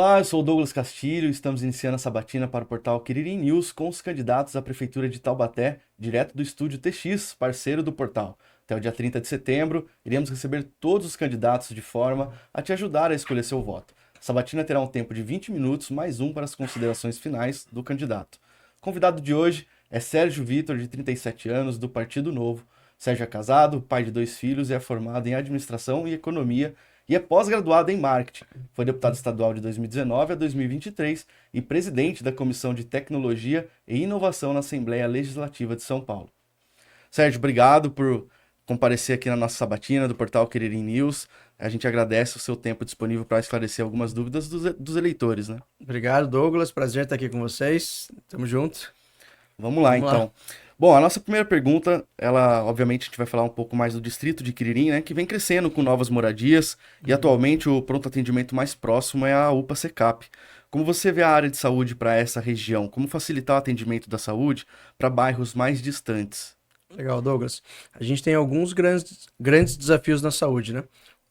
Olá, eu sou o Douglas Castilho e estamos iniciando a sabatina para o portal Quiririm News com os candidatos à Prefeitura de Taubaté, direto do estúdio TX, parceiro do portal. Até o dia 30 de setembro, iremos receber todos os candidatos de forma a te ajudar a escolher seu voto. A sabatina terá um tempo de 20 minutos, mais um para as considerações finais do candidato. O convidado de hoje é Sérgio Vitor, de 37 anos, do Partido Novo. Sérgio é casado, pai de 2 filhos e é formado em Administração e Economia e é pós-graduado em Marketing. Foi deputado estadual de 2019 a 2023 e presidente da Comissão de Tecnologia e Inovação na Assembleia Legislativa de São Paulo. Sérgio, obrigado por comparecer aqui na nossa sabatina do portal Quiririm News. A gente agradece o seu tempo disponível para esclarecer algumas dúvidas dos eleitores, né? Obrigado, Douglas. Prazer estar aqui com vocês. Tamo junto. Vamos lá, Vamos lá. então. Bom, a nossa primeira pergunta, ela, obviamente, a gente vai falar um pouco mais do distrito de Quiririm, né, que vem crescendo com novas moradias e atualmente o pronto atendimento mais próximo é a UPA Secap. Como você vê a área de saúde para essa região? Como facilitar o atendimento da saúde para bairros mais distantes? Legal, Douglas. A gente tem alguns grandes desafios na saúde, né?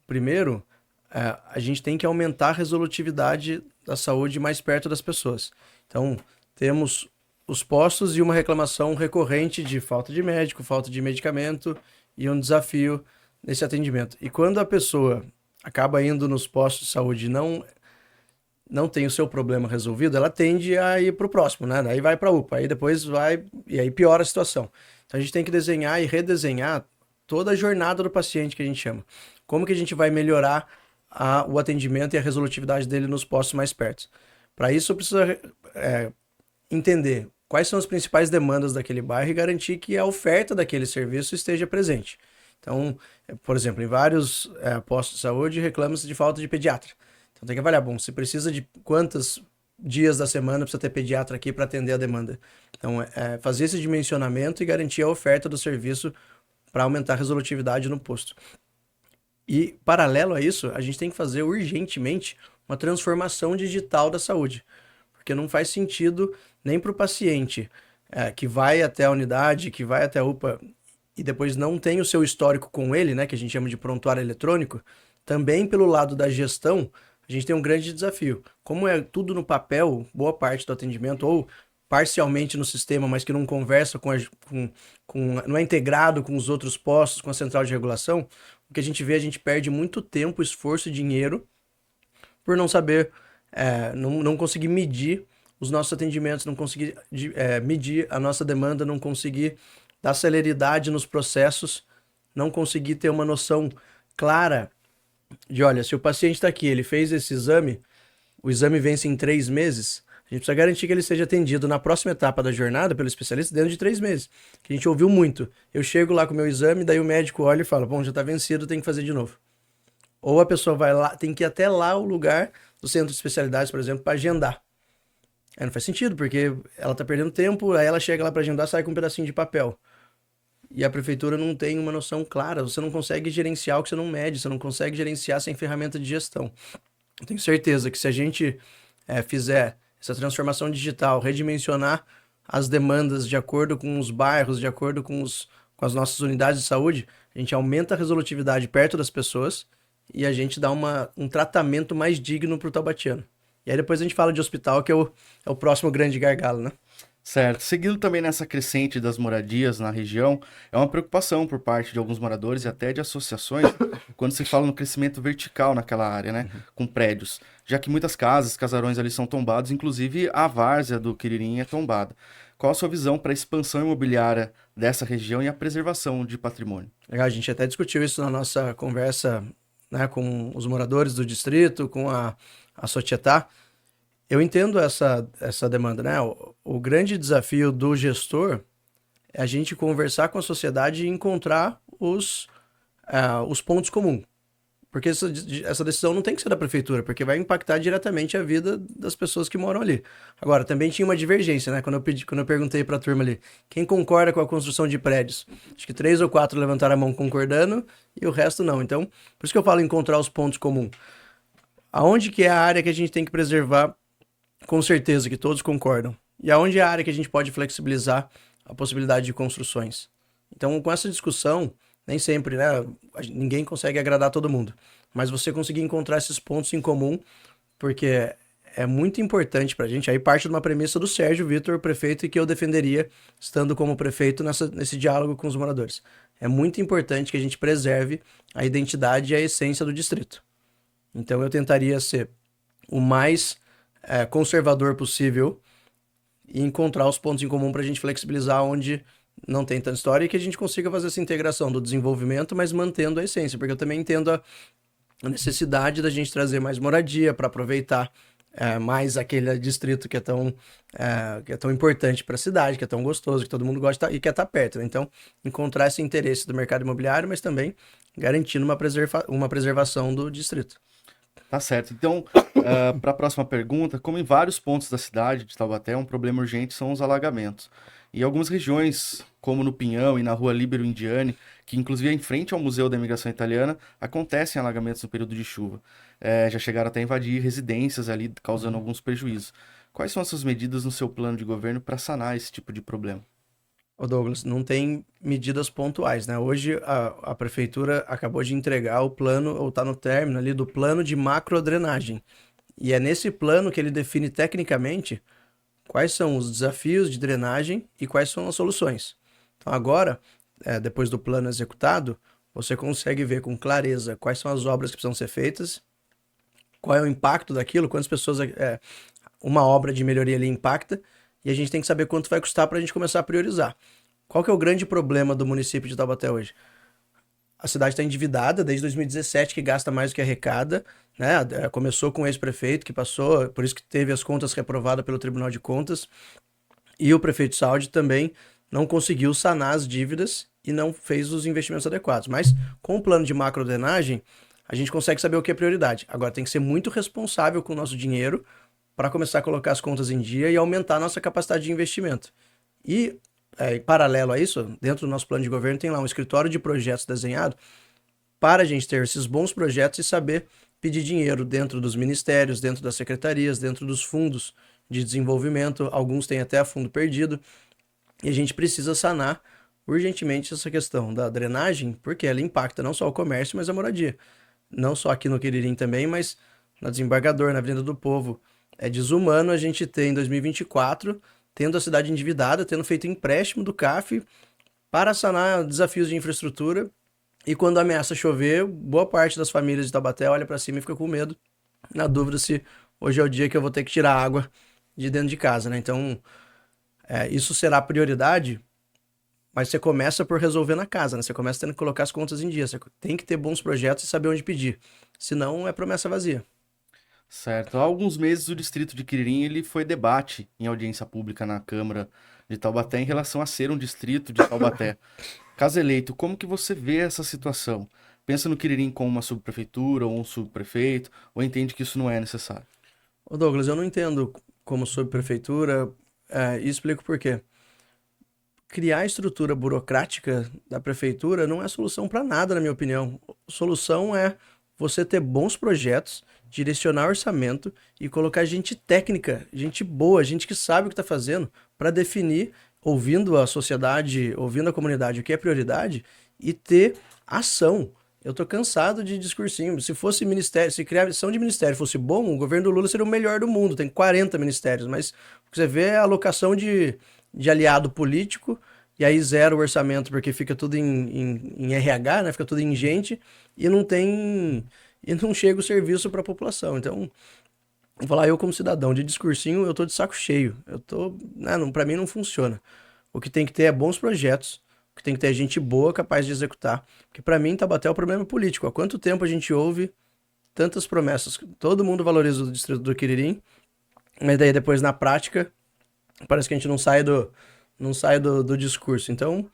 Primeiro, a gente tem que aumentar a resolutividade da saúde mais perto das pessoas. Então, temos os postos e uma reclamação recorrente de falta de médico, falta de medicamento e um desafio nesse atendimento. E quando a pessoa acaba indo nos postos de saúde e não tem o seu problema resolvido, ela tende a ir para o próximo, né? Daí vai para a UPA, aí depois vai e aí piora a situação. Então a gente tem que desenhar e redesenhar toda a jornada do paciente que a gente chama. Como que a gente vai melhorar o atendimento e a resolutividade dele nos postos mais perto? Para isso, precisa entender quais são as principais demandas daquele bairro e garantir que a oferta daquele serviço esteja presente. Então, por exemplo, em vários postos de saúde reclama-se de falta de pediatra. Então tem que avaliar, bom, se precisa de quantos dias da semana precisa ter pediatra aqui para atender a demanda. Então, fazer esse dimensionamento e garantir a oferta do serviço para aumentar a resolutividade no posto. E, paralelo a isso, a gente tem que fazer urgentemente uma transformação digital da saúde. Porque não faz sentido nem para o paciente que vai até a unidade, que vai até a UPA e depois não tem o seu histórico com ele, né, que a gente chama de prontuário eletrônico, também pelo lado da gestão, a gente tem um grande desafio. Como é tudo no papel, boa parte do atendimento, ou parcialmente no sistema, mas que não conversa não é integrado com os outros postos, com a central de regulação, o que a gente vê, a gente perde muito tempo, esforço e dinheiro por não saber, não conseguir medir os nossos atendimentos, não conseguir medir a nossa demanda, não conseguir dar celeridade nos processos, não conseguir ter uma noção clara de, olha, se o paciente está aqui, ele fez esse exame, o exame vence em 3 meses, a gente precisa garantir que ele seja atendido na próxima etapa da jornada pelo especialista dentro de 3 meses. Que a gente ouviu muito. Eu chego lá com o meu exame, daí o médico olha e fala, bom, já está vencido, tem que fazer de novo. Ou a pessoa vai lá, tem que ir até lá o lugar do centro de especialidades, por exemplo, para agendar. Não faz sentido, porque ela está perdendo tempo, aí ela chega lá para agendar, sai com um pedacinho de papel. E a prefeitura não tem uma noção clara, você não consegue gerenciar o que você não mede, você não consegue gerenciar sem ferramenta de gestão. Eu tenho certeza que se a gente fizer essa transformação digital, redimensionar as demandas de acordo com os bairros, de acordo com as nossas unidades de saúde, a gente aumenta a resolutividade perto das pessoas e a gente dá um tratamento mais digno para o taubatiano. E aí depois a gente fala de hospital, que é o próximo grande gargalo, né? Certo. Seguindo também nessa crescente das moradias na região, é uma preocupação por parte de alguns moradores e até de associações quando se fala no crescimento vertical naquela área, né, com prédios, já que muitas casas, casarões ali são tombados, inclusive a várzea do Quiririm é tombada. Qual a sua visão para a expansão imobiliária dessa região e a preservação de patrimônio? Legal, a gente até discutiu isso na nossa conversa, né, com os moradores do distrito, com a Societá. Eu entendo essa demanda, né? O grande desafio do gestor é a gente conversar com a sociedade e encontrar os pontos comuns. Porque essa decisão não tem que ser da prefeitura, porque vai impactar diretamente a vida das pessoas que moram ali. Agora, também tinha uma divergência, né? Quando eu perguntei para a turma ali, quem concorda com a construção de prédios? Acho que 3 ou 4 levantaram a mão concordando e o resto não. Então, por isso que eu falo encontrar os pontos comuns. Aonde que é a área que a gente tem que preservar, com certeza, que todos concordam? E aonde é a área que a gente pode flexibilizar a possibilidade de construções? Então, com essa discussão, nem sempre, né? Ninguém consegue agradar todo mundo. Mas você conseguir encontrar esses pontos em comum, porque é muito importante para a gente. Aí parte de uma premissa do Sérgio Vitor, prefeito, e que eu defenderia estando como prefeito nesse diálogo com os moradores. É muito importante que a gente preserve a identidade e a essência do distrito. Então eu tentaria ser o mais conservador possível e encontrar os pontos em comum para a gente flexibilizar onde não tem tanta história e que a gente consiga fazer essa integração do desenvolvimento, mas mantendo a essência, porque eu também entendo a necessidade da gente trazer mais moradia para aproveitar mais aquele distrito que é tão importante para a cidade, que é tão gostoso, que todo mundo gosta e quer estar perto, né? Então, encontrar esse interesse do mercado imobiliário, mas também garantindo uma preservação do distrito. Tá certo. Então, para a próxima pergunta, como em vários pontos da cidade de Taubaté, um problema urgente são os alagamentos. E algumas regiões, como no Pinhão e na rua Líbero Indiani, que inclusive é em frente ao Museu da Imigração Italiana, acontecem alagamentos no período de chuva. Já chegaram até a invadir residências ali, causando alguns prejuízos. Quais são as suas medidas no seu plano de governo para sanar esse tipo de problema? Ô Douglas, não tem medidas pontuais, né? Hoje a prefeitura acabou de entregar o plano, ou está no término ali, do plano de macrodrenagem. E é nesse plano que ele define tecnicamente quais são os desafios de drenagem e quais são as soluções. Então agora, depois do plano executado, você consegue ver com clareza quais são as obras que precisam ser feitas, qual é o impacto daquilo, quantas pessoas uma obra de melhoria ali impacta, e a gente tem que saber quanto vai custar para a gente começar a priorizar. Qual que é o grande problema do município de Taubaté hoje? A cidade está endividada desde 2017, que gasta mais do que arrecada, né? Começou com o ex-prefeito que passou, por isso que teve as contas reprovadas pelo Tribunal de Contas, e o prefeito Saldi também não conseguiu sanar as dívidas e não fez os investimentos adequados. Mas com o plano de macrodrenagem, a gente consegue saber o que é prioridade. Agora tem que ser muito responsável com o nosso dinheiro para começar a colocar as contas em dia e aumentar a nossa capacidade de investimento. E, em paralelo a isso, dentro do nosso plano de governo, tem lá um escritório de projetos desenhado para a gente ter esses bons projetos e saber pedir dinheiro dentro dos ministérios, dentro das secretarias, dentro dos fundos de desenvolvimento. Alguns têm até fundo perdido. E a gente precisa sanar urgentemente essa questão da drenagem, porque ela impacta não só o comércio, mas a moradia. Não só aqui no Quiririm também, mas na Desembargador, na Avenida do Povo. É desumano a gente ter em 2024, tendo a cidade endividada, tendo feito empréstimo do CAF para sanar desafios de infraestrutura. E quando ameaça chover, boa parte das famílias de Taubaté olha para cima e fica com medo, na dúvida se hoje é o dia que eu vou ter que tirar água de dentro de casa, né? Então, isso será prioridade, mas você começa por resolver na casa, né? Você começa tendo que colocar as contas em dia. Você tem que ter bons projetos e saber onde pedir. Senão, é promessa vazia. Certo. Há alguns meses o distrito de Quiririm ele foi debate em audiência pública na Câmara de Taubaté em relação a ser um distrito de Taubaté. Caso eleito, como que você vê essa situação? Pensa no Quiririm como uma subprefeitura ou um subprefeito, ou entende que isso não é necessário? Ô Douglas, eu não entendo como subprefeitura, e explico por quê. Criar a estrutura burocrática da prefeitura não é solução para nada, na minha opinião. A solução é você ter bons projetos, direcionar orçamento e colocar gente técnica, gente boa, gente que sabe o que está fazendo, para definir, ouvindo a sociedade, ouvindo a comunidade, o que é prioridade e ter ação. Eu tô cansado de discursinho. Se fosse ministério, se criação de ministério fosse bom, o governo do Lula seria o melhor do mundo. Tem 40 ministérios, mas o que você vê é a alocação de aliado político, e aí zero o orçamento, porque fica tudo em RH, né? Fica tudo em gente, e não tem. E não chega o serviço para a população. Então, vou falar, eu como cidadão de discursinho, eu tô de saco cheio. Eu tô. Não, para mim não funciona. O que tem que ter é bons projetos. O que tem que ter é gente boa, capaz de executar. Porque para mim, Taubaté é o problema político. Há quanto tempo a gente ouve tantas promessas? Todo mundo valoriza o distrito do Quiririm, mas daí depois na prática parece que a gente não sai do discurso. Então,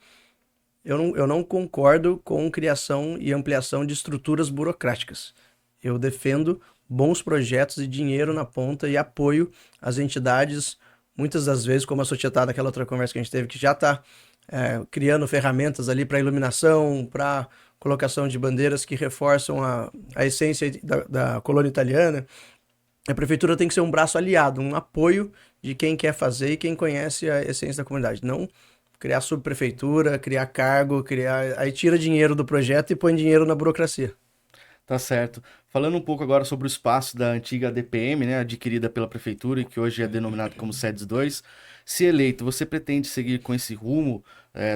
eu não concordo com criação e ampliação de estruturas burocráticas. Eu defendo bons projetos e dinheiro na ponta e apoio às entidades, muitas das vezes, como a Societá, daquela outra conversa que a gente teve, que já está criando ferramentas ali para iluminação, para colocação de bandeiras que reforçam a essência da colônia italiana. A prefeitura tem que ser um braço aliado, um apoio de quem quer fazer e quem conhece a essência da comunidade. Não criar subprefeitura, criar cargo, aí tira dinheiro do projeto e põe dinheiro na burocracia. Tá certo. Falando um pouco agora sobre o espaço da antiga DPM, né, adquirida pela prefeitura e que hoje é denominado como SEDES 2, se eleito, você pretende seguir com esse rumo,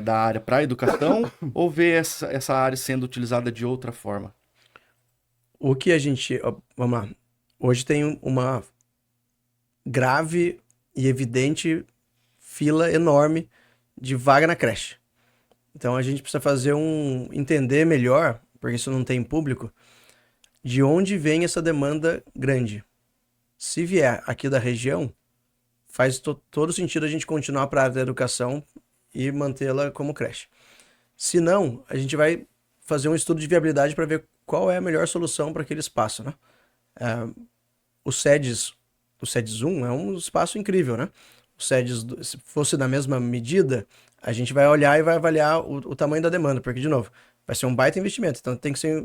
da área para a educação ou ver essa área sendo utilizada de outra forma? O que a gente. Ó, vamos lá. Hoje tem uma grave e evidente fila enorme de vaga na creche. Então a gente precisa entender melhor, porque isso não tem público, de onde vem essa demanda grande. Se vier aqui da região, faz todo sentido a gente continuar para a área da educação e mantê-la como creche. Se não, a gente vai fazer um estudo de viabilidade para ver qual é a melhor solução para aquele espaço, né? O SEDES, o SEDES 1 é um espaço incrível, né? O SEDES, se fosse da mesma medida, a gente vai olhar e vai avaliar o tamanho da demanda, porque, de novo, vai ser um baita investimento. Então,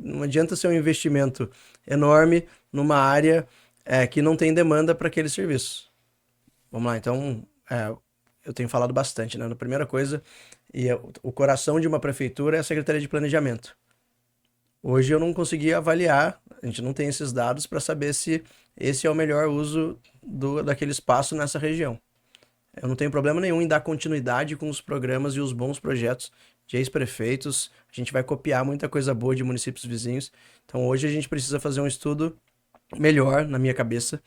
não adianta ser um investimento enorme numa área que não tem demanda para aqueles serviços. Vamos lá, então, eu tenho falado bastante, né? A primeira coisa, o coração de uma prefeitura é a Secretaria de Planejamento. Hoje eu não consegui avaliar, a gente não tem esses dados para saber se esse é o melhor uso daquele espaço nessa região. Eu não tenho problema nenhum em dar continuidade com os programas e os bons projetos de ex-prefeitos. A gente vai copiar muita coisa boa de municípios vizinhos. Então hoje a gente precisa fazer um estudo melhor, na minha cabeça,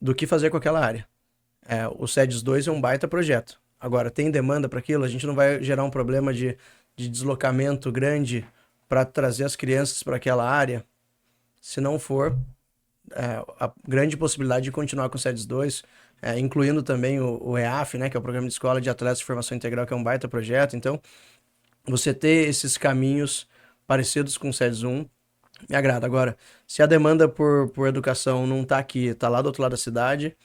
do que fazer com aquela área. O SEDES 2 é um baita projeto. Agora, tem demanda para aquilo? A gente não vai gerar um problema de deslocamento grande para trazer as crianças para aquela área? Se não for, a grande possibilidade de continuar com o SEDES 2, incluindo também o EAF, né, que é o Programa de Escola de Atletas de Formação Integral, que é um baita projeto. Então, você ter esses caminhos parecidos com o SEDES 1 me agrada. Agora, se a demanda por educação não está aqui, está lá do outro lado da cidade,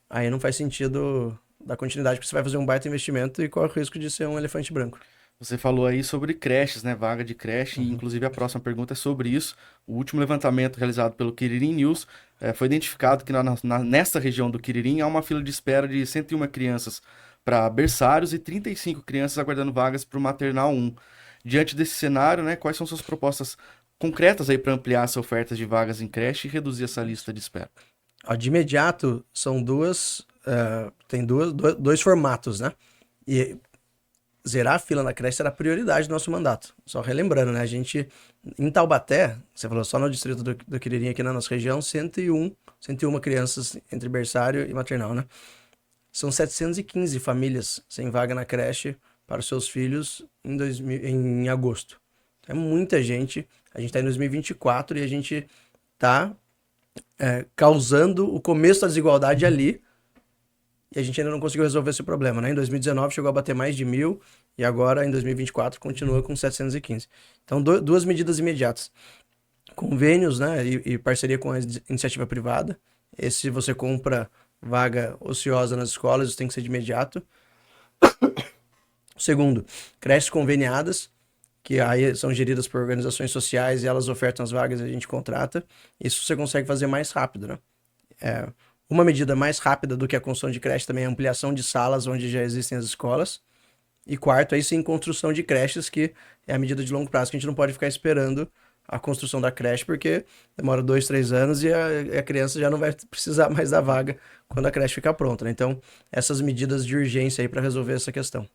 aí não faz sentido dar continuidade, porque você vai fazer um baita investimento e corre o risco de ser um elefante branco. Você falou aí sobre creches, né? Vaga de creche, e inclusive a próxima pergunta é sobre isso. O último levantamento realizado pelo Quiririm News foi identificado que nesta região do Quiririm há uma fila de espera de 101 crianças para berçários e 35 crianças aguardando vagas para o maternal 1. Diante desse cenário, né, quais são suas propostas concretas aí para ampliar essa oferta de vagas em creche e reduzir essa lista de espera? Ó, de imediato, tem dois formatos, né? E zerar a fila na creche era a prioridade do nosso mandato. Só relembrando, né? A gente, em Taubaté, você falou só no distrito do Quiririm, aqui na nossa região, 101 crianças entre berçário e maternal, né? São 715 famílias sem vaga na creche para os seus filhos em agosto. É muita gente. A gente está em 2024 e a gente está causando o começo da desigualdade ali. E a gente ainda não conseguiu resolver esse problema, né? Em 2019 chegou a bater mais de 1.000 e agora, em 2024, continua com 715. Então, duas medidas imediatas. Convênios, né? E parceria com a iniciativa privada. Esse você compra vaga ociosa nas escolas, isso tem que ser de imediato. Segundo, creches conveniadas, que aí são geridas por organizações sociais e elas ofertam as vagas e a gente contrata. Isso você consegue fazer mais rápido, né? Uma medida mais rápida do que a construção de creche também é a ampliação de salas onde já existem as escolas. E quarto, aí sim, construção de creches, que é a medida de longo prazo, que a gente não pode ficar esperando a construção da creche, porque demora 2, 3 anos e a criança já não vai precisar mais da vaga quando a creche ficar pronta, né? Então, essas medidas de urgência aí para resolver essa questão.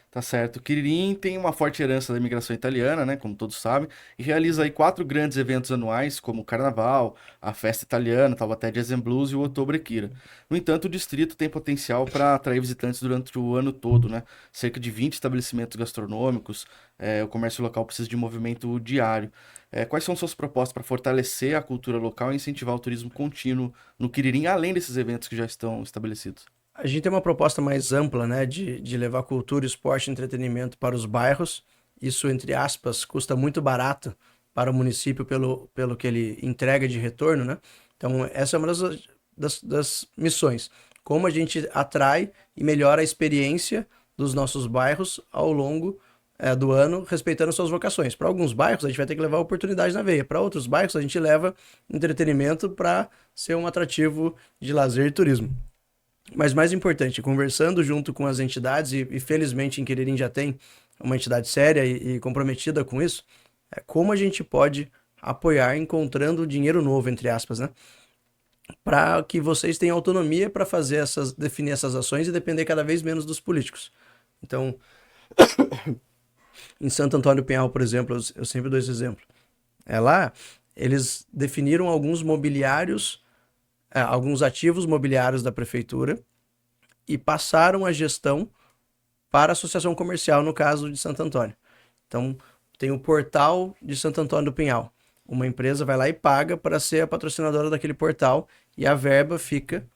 Tá certo. O Quiririm tem uma forte herança da imigração italiana, né, como todos sabem, e realiza aí 4 grandes eventos anuais, como o Carnaval, a Festa Italiana, Taubaté Jazz and Blues e o Outubro Equira. No entanto, o distrito tem potencial para atrair visitantes durante o ano todo, né? Cerca de 20 estabelecimentos gastronômicos, o comércio local precisa de movimento diário. Quais são suas propostas para fortalecer a cultura local e incentivar o turismo contínuo no Quiririm, além desses eventos que já estão estabelecidos? A gente tem uma proposta mais ampla, né, de levar cultura, esporte e entretenimento para os bairros. Isso, entre aspas, custa muito barato para o município pelo que ele entrega de retorno, né? Então, essa é uma das missões. Como a gente atrai e melhora a experiência dos nossos bairros ao longo do ano, respeitando suas vocações. Para alguns bairros, a gente vai ter que levar oportunidade na veia. Para outros bairros, a gente leva entretenimento para ser um atrativo de lazer e turismo. Mas mais importante, conversando junto com as entidades, e felizmente em Quiririm já tem uma entidade séria e comprometida com isso, como a gente pode apoiar encontrando dinheiro novo, entre aspas, né? Para que vocês tenham autonomia para definir essas ações e depender cada vez menos dos políticos. Então, em Santo Antônio do Pinhal, por exemplo, eu sempre dou esse exemplo. Lá, eles definiram alguns mobiliários, alguns ativos mobiliários da prefeitura e passaram a gestão para a associação comercial, no caso de Santo Antônio. Então, tem o portal de Santo Antônio do Pinhal. Uma empresa vai lá e paga para ser a patrocinadora daquele portal e a verba fica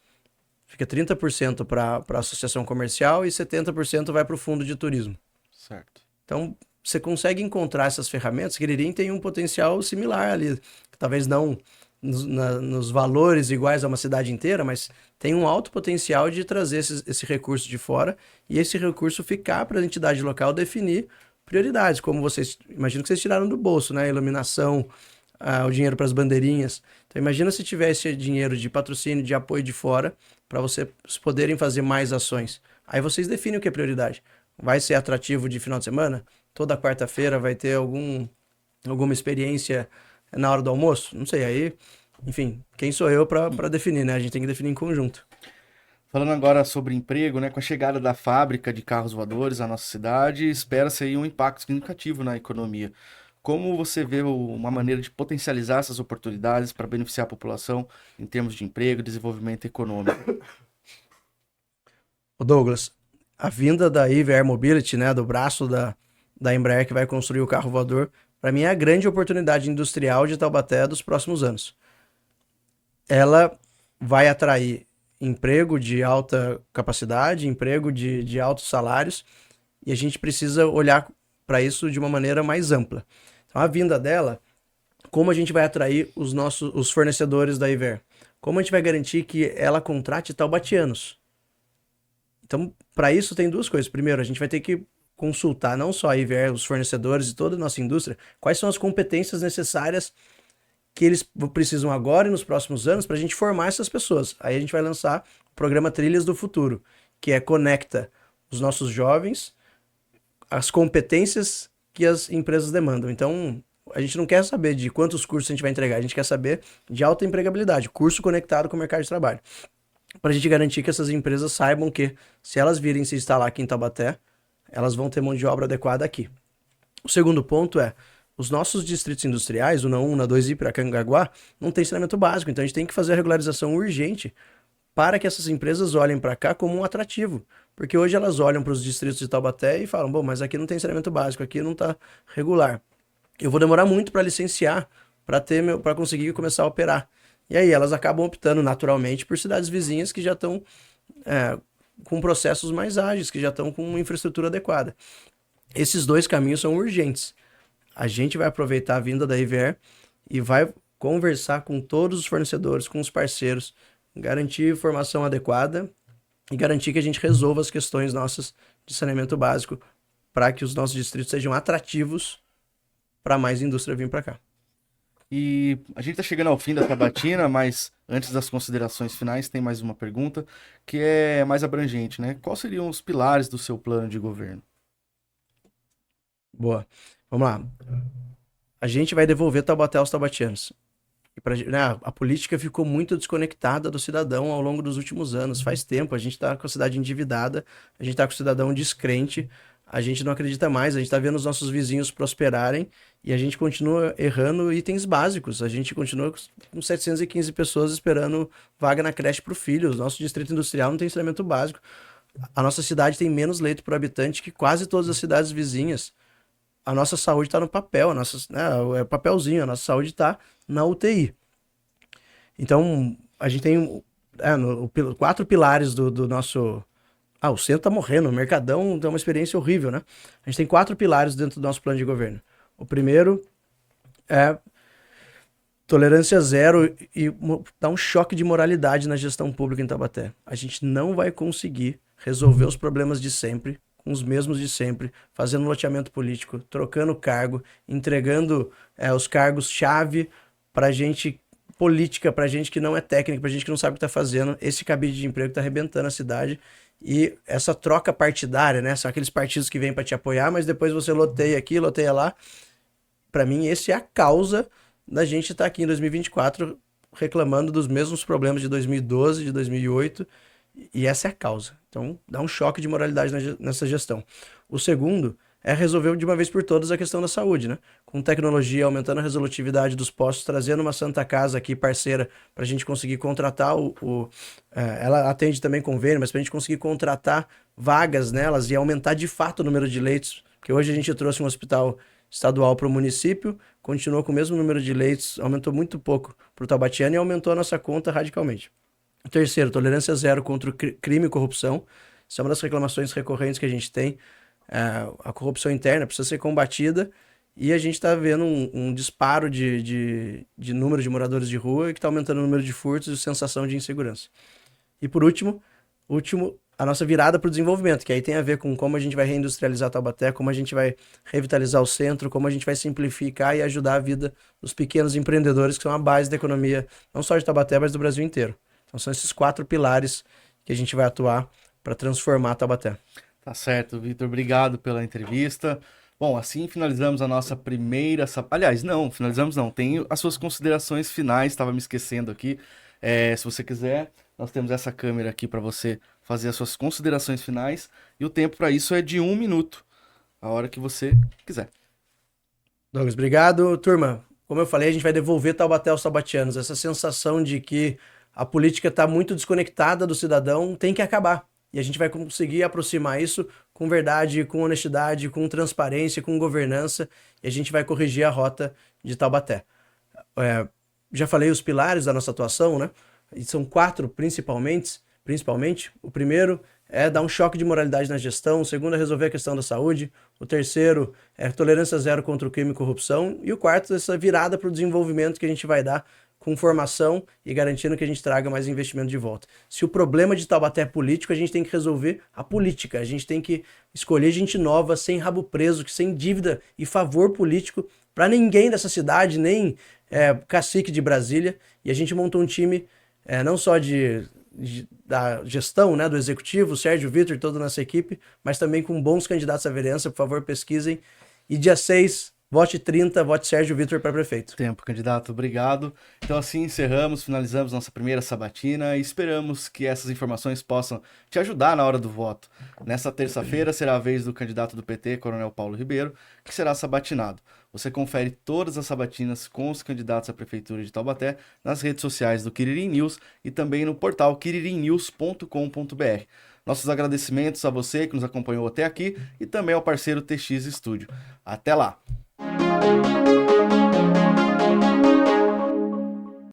30% para a associação comercial e 70% vai para o fundo de turismo. Certo. Então, você consegue encontrar essas ferramentas. Quiririm tem um potencial similar ali, talvez não nos valores iguais a uma cidade inteira, mas tem um alto potencial de trazer esse recurso de fora e esse recurso ficar para a entidade local definir prioridades, como vocês, imagino que vocês tiraram do bolso, né? Iluminação, o dinheiro para as bandeirinhas. Então, imagina se tivesse dinheiro de patrocínio, de apoio de fora, para vocês poderem fazer mais ações. Aí vocês definem o que é prioridade. Vai ser atrativo de final de semana? Toda quarta-feira vai ter alguma experiência na hora do almoço? Não sei, aí, enfim, quem sou eu para definir, né? A gente tem que definir em conjunto. Falando agora sobre emprego, né? Com a chegada da fábrica de carros voadores à nossa cidade, espera-se aí um impacto significativo na economia. Como você vê uma maneira de potencializar essas oportunidades para beneficiar a população em termos de emprego e desenvolvimento econômico? O Douglas, a vinda da EVE Air Mobility, né, do braço da Embraer que vai construir o carro voador, para mim é a grande oportunidade industrial de Taubaté dos próximos anos. Ela vai atrair emprego de alta capacidade, emprego de altos salários, e a gente precisa olhar para isso de uma maneira mais ampla. Então, a vinda dela, como a gente vai atrair os fornecedores da EVE Air? Como a gente vai garantir que ela contrate taubatianos? Então, para isso tem duas coisas. Primeiro, a gente vai ter que consultar não só a EVE Air, os fornecedores e toda a nossa indústria, quais são as competências necessárias que eles precisam agora e nos próximos anos para a gente formar essas pessoas. Aí a gente vai lançar o programa Trilhas do Futuro, que conecta os nossos jovens às competências que as empresas demandam. Então, a gente não quer saber de quantos cursos a gente vai entregar, a gente quer saber de alta empregabilidade, curso conectado com o mercado de trabalho. Para a gente garantir que essas empresas saibam que, se elas virem se instalar aqui em Taubaté, elas vão ter mão de obra adequada aqui. O segundo ponto os nossos distritos industriais, o NA1, NA2 e Piracangaguá, não tem saneamento básico, então a gente tem que fazer a regularização urgente para que essas empresas olhem para cá como um atrativo. Porque hoje elas olham para os distritos de Taubaté e falam, bom, mas aqui não tem saneamento básico, aqui não está regular. Eu vou demorar muito para licenciar, para conseguir começar a operar. E aí elas acabam optando naturalmente por cidades vizinhas que já estão com processos mais ágeis, que já estão com uma infraestrutura adequada. Esses dois caminhos são urgentes. A gente vai aproveitar a vinda da EVE Air e vai conversar com todos os fornecedores, com os parceiros, garantir formação adequada e garantir que a gente resolva as questões nossas de saneamento básico para que os nossos distritos sejam atrativos para mais indústria vir para cá. E a gente está chegando ao fim da sabatina, mas antes das considerações finais, tem mais uma pergunta que é mais abrangente, né? Quais seriam os pilares do seu plano de governo? Boa. Vamos lá. A gente vai devolver Taubaté aos taubatianos. A política ficou muito desconectada do cidadão ao longo dos últimos anos. Faz tempo, a gente está com a cidade endividada, a gente está com o cidadão descrente, a gente não acredita mais, a gente está vendo os nossos vizinhos prosperarem e a gente continua errando itens básicos. A gente continua com 715 pessoas esperando vaga na creche para o filho. O nosso distrito industrial não tem saneamento básico. A nossa cidade tem menos leito por habitante que quase todas as cidades vizinhas. A nossa saúde está no papel, é papelzinho, a nossa saúde está na UTI. Então, a gente tem 4 pilares do nosso... o centro está morrendo, o Mercadão tem uma experiência horrível, né? A gente tem 4 pilares dentro do nosso plano de governo. O primeiro é tolerância zero e dar um choque de moralidade na gestão pública em Taubaté. A gente não vai conseguir resolver os problemas de sempre com os mesmos de sempre, fazendo loteamento político, trocando cargo, entregando os cargos-chave para gente política, para gente que não é técnica, para gente que não sabe o que está fazendo. Esse cabide de emprego está arrebentando a cidade. E essa troca partidária, né? São aqueles partidos que vêm para te apoiar, mas depois você loteia aqui, loteia lá. Para mim, esse é a causa da gente estar aqui em 2024 reclamando dos mesmos problemas de 2012, de 2008, e essa é a causa. Então, dá um choque de moralidade nessa gestão. O segundo é resolver de uma vez por todas a questão da saúde, né? Com tecnologia, aumentando a resolutividade dos postos, trazendo uma Santa Casa aqui, parceira, para a gente conseguir contratar ela atende também convênio, mas para a gente conseguir contratar vagas nelas e aumentar de fato o número de leitos, porque hoje a gente trouxe um hospital estadual para o município, continuou com o mesmo número de leitos, aumentou muito pouco para o Taubatiano e aumentou a nossa conta radicalmente. Terceiro, tolerância zero contra o crime e corrupção. Isso é uma das reclamações recorrentes que a gente tem. A corrupção interna precisa ser combatida e a gente está vendo um disparo de número de moradores de rua que está aumentando o número de furtos e sensação de insegurança. E por último, a nossa virada para o desenvolvimento, que aí tem a ver com como a gente vai reindustrializar Taubaté, como a gente vai revitalizar o centro, como a gente vai simplificar e ajudar a vida dos pequenos empreendedores que são a base da economia, não só de Taubaté, mas do Brasil inteiro. Então são esses 4 pilares que a gente vai atuar para transformar Taubaté. Tá certo, Vitor. Obrigado pela entrevista. Bom, assim finalizamos a nossa primeira... Aliás, não, finalizamos não. Tem as suas considerações finais, estava me esquecendo aqui. Se você quiser, nós temos essa câmera aqui para você fazer as suas considerações finais. E o tempo para isso é de 1 minuto, a hora que você quiser. Douglas, obrigado. Turma, como eu falei, a gente vai devolver Taubaté aos taubatianos. Essa sensação de que a política está muito desconectada do cidadão tem que acabar. E a gente vai conseguir aproximar isso com verdade, com honestidade, com transparência, com governança, e a gente vai corrigir a rota de Taubaté. Já falei os pilares da nossa atuação, né? E são 4 principalmente. O primeiro é dar um choque de moralidade na gestão, o segundo é resolver a questão da saúde, o terceiro é tolerância zero contra o crime e corrupção, e o quarto é essa virada para o desenvolvimento que a gente vai dar com formação e garantindo que a gente traga mais investimento de volta. Se o problema de Taubaté é político, a gente tem que resolver a política. A gente tem que escolher gente nova, sem rabo preso, sem dívida e favor político para ninguém dessa cidade, nem cacique de Brasília. E a gente montou um time não só da gestão, né, do executivo, Sérgio, Vitor e toda a nossa equipe, mas também com bons candidatos à vereança. Por favor, pesquisem. E dia 6... vote 30, vote Sérgio Vitor para prefeito. Tempo, candidato, obrigado. Então assim finalizamos nossa primeira sabatina e esperamos que essas informações possam te ajudar na hora do voto. Nessa terça-feira será a vez do candidato do PT, Coronel Paulo Ribeiro, que será sabatinado. Você confere todas as sabatinas com os candidatos à Prefeitura de Taubaté nas redes sociais do Quiririm News e também no portal quiririmnews.com.br. Nossos agradecimentos a você que nos acompanhou até aqui e também ao parceiro TX Studio. Até lá!